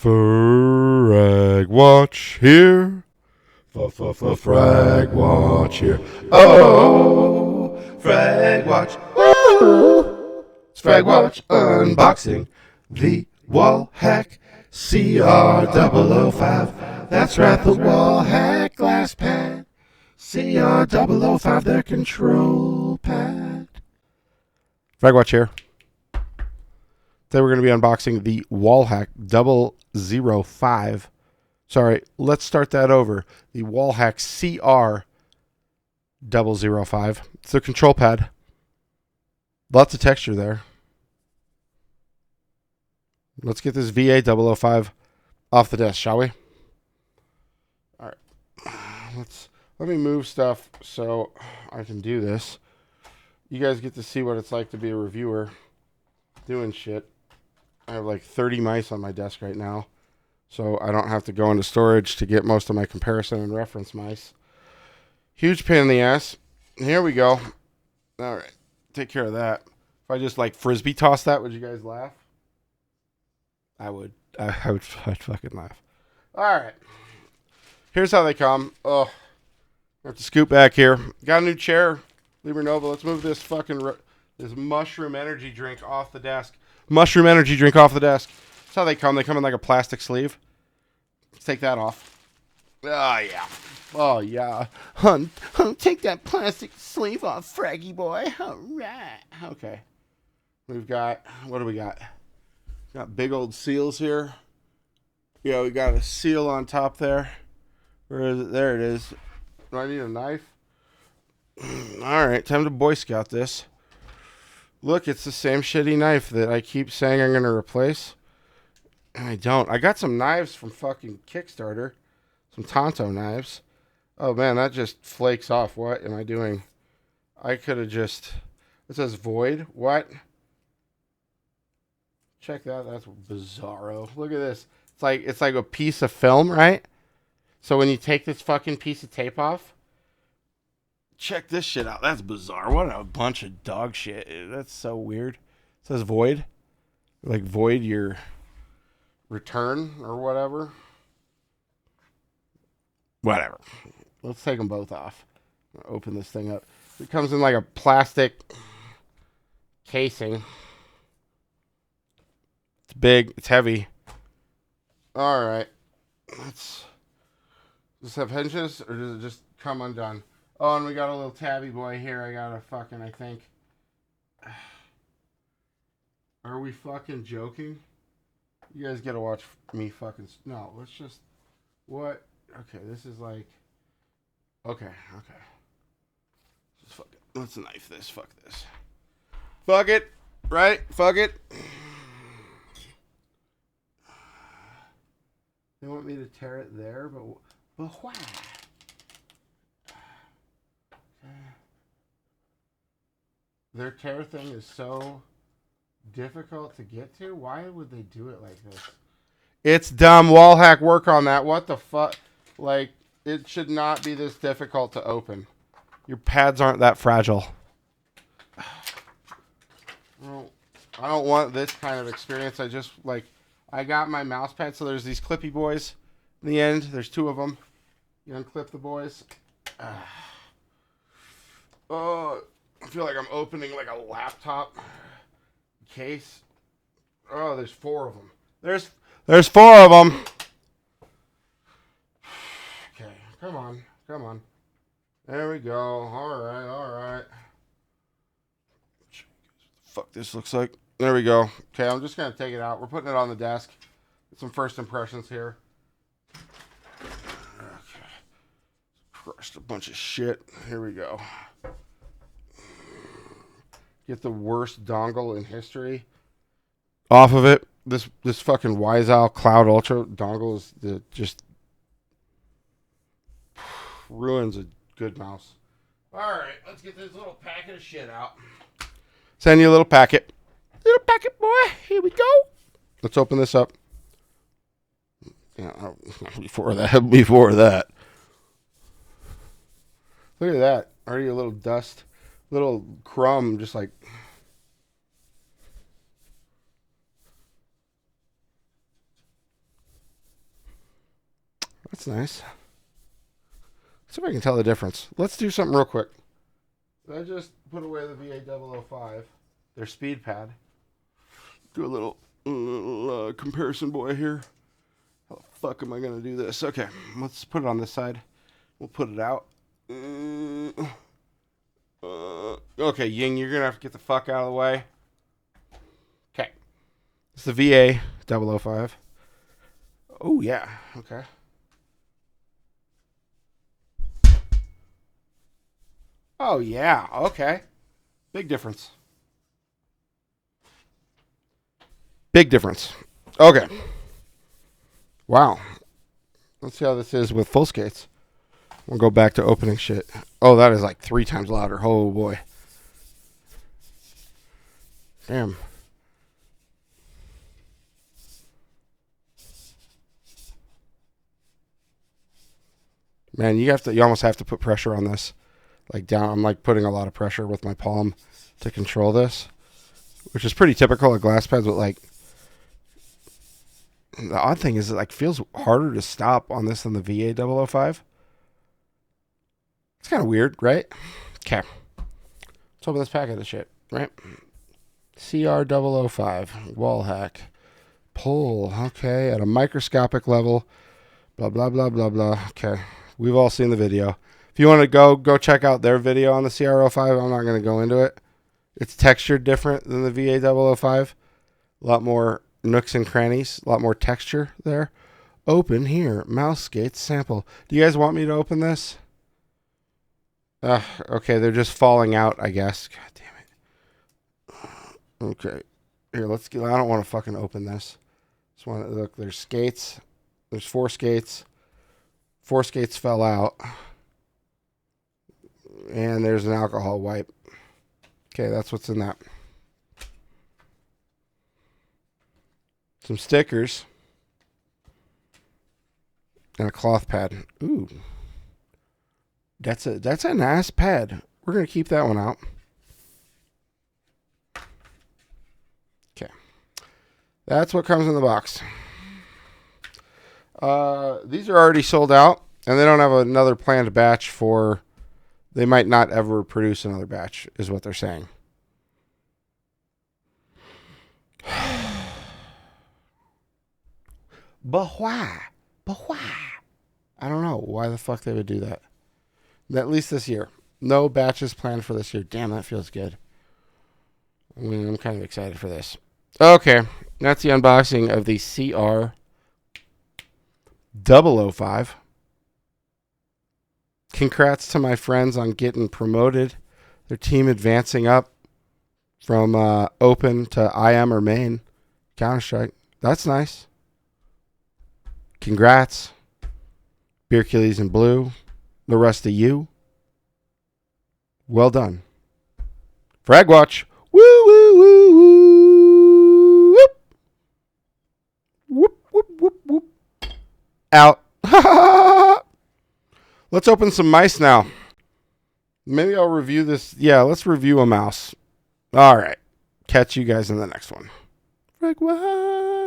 FragWatch here. FragWatch here. Oh, FragWatch. Woo! It's FragWatch unboxing the Wallhack CR-005. That's right, the Wallhack glass pad. CR-005, their control pad. FragWatch here. Today we're going to be unboxing the Wallhack 005. Sorry, let's start that over. The Wallhack CR-005. It's the control pad. Lots of texture there. Let's get this VA-005 off the desk, shall we? All right. Let me move stuff so I can do this. You guys get to see what it's like to be a reviewer doing shit. I have like 30 mice on my desk right now, so I don't have to go into storage to get most of my comparison and reference mice. Huge pain in the ass. Here we go. All right, take care of that. If I just like frisbee toss that, would you guys laugh? I would. I'd fucking laugh. All right. Here's how they come. Oh, I have to scoot back here. Got a new chair. Libernova. Let's move this this mushroom energy drink off the desk. Mushroom energy drink off the desk. That's how they come. They come in like a plastic sleeve. Let's take that off. Oh, yeah. Oh, yeah. Take that plastic sleeve off, Fraggy boy. All right. Okay. We've got, what do we got? Got big old seals here. Yeah, we got a seal on top there. Where is it? There it is. Do I need a knife? All right. Time to Boy Scout this. Look, it's the same shitty knife that I keep saying I'm going to replace. And I don't. I got some knives from fucking Kickstarter. Some Tonto knives. Oh, man, that just flakes off. What am I doing? I could have just... It says void. What? Check that. That's bizarro. Look at this. It's like a piece of film, right? So when you take this fucking piece of tape off... Check this shit out. That's bizarre. What a bunch of dog shit. That's so weird. It says void. Like void your return or whatever. Whatever. Let's take them both off. Open this thing up. It comes in like a plastic casing. It's big. It's heavy. All right. Does this have hinges or does it just come undone? Oh, and we got a little tabby boy here. I got a fucking, I think. Are we fucking joking? You guys gotta watch me fucking. No, let's just. What? Okay, this is like. Okay. Just fuck it. Let's knife this. Fuck this. Fuck it. Right? Fuck it. They want me to tear it there, but why? Their tear thing is so difficult to get to. Why would they do it like this? It's dumb. Wallhack, work on that. What the fuck? Like, it should not be this difficult to open. Your pads aren't that fragile. Well, I don't want this kind of experience. I just, like, I got my mouse pad, so there's these clippy boys in the end. There's two of them. You unclip the boys. Oh, I feel like I'm opening like a laptop case. Oh, there's four of them. There's four of them. Okay, come on. There we go. All right. Fuck, this looks like. There we go. Okay, I'm just gonna take it out. We're putting it on the desk. Get some first impressions here. Okay, crushed a bunch of shit. Here we go. Get the worst dongle in history off of it. This fucking Wise Owl Cloud Ultra dongle is just ruins a good mouse. All right, let's get this little packet of shit out. Send you a little packet. Little packet, boy. Here we go. Let's open this up. Yeah, before that. Look at that. Already a little dust. Little crumb, just like. That's nice. Let's see if I can tell the difference. Let's do something real quick. I just put away the VA-005, their speed pad. Do a little comparison boy here. How the fuck am I going to do this? Okay, let's put it on this side. We'll put it out. Okay, Ying, you're going to have to get the fuck out of the way. Okay. It's the VA-005. Oh, yeah. Okay. Oh, yeah. Okay. Big difference. Big difference. Okay. Wow. Let's see how this is with full skates. We'll go back to opening shit. Oh, that is like 3 times louder. Oh, boy. Damn. Man, you almost have to put pressure on this. Like down, I'm like putting a lot of pressure with my palm to control this, which is pretty typical of glass pads. But like, the odd thing is it like feels harder to stop on this than the VA-005. It's kind of weird, right? Okay, let's open this packet of shit, right? CR-005 Wallhack pull. Okay, at a microscopic level. Blah blah blah blah blah. Okay, we've all seen the video. If you want to go check out their video on the CR-005, I'm not going to go into it. It's textured different than the VA-005. A lot more nooks and crannies, a lot more texture there. Open here, mouse skates sample. Do you guys want me to open this? Okay, they're just falling out, I guess. God damn it. Okay, here, let's get. I don't want to fucking open this. Just want to look. There's skates. There's 4 skates. 4 skates fell out. And there's an alcohol wipe. Okay, that's what's in that. Some stickers. And a cloth pad. Ooh. That's a nice pad. We're going to keep that one out. Okay. That's what comes in the box. These are already sold out. And they don't have another planned batch for... They might not ever produce another batch, is what they're saying. But why? I don't know why the fuck they would do that. At least this year. No batches planned for this year. Damn, that feels good. I mean, I'm kind of excited for this. Okay, that's the unboxing of the CR-005. Congrats to my friends on getting promoted. Their team advancing up from Open to IM or Main. Counter-Strike. That's nice. Congrats. Beercules in blue. The rest of you. Well done. FragWatch. Woo, woo, woo, woo. Whoop. Whoop, whoop, whoop, whoop. Out. Let's open some mice now. Maybe I'll review this. Yeah, let's review a mouse. All right. Catch you guys in the next one. FragWatch.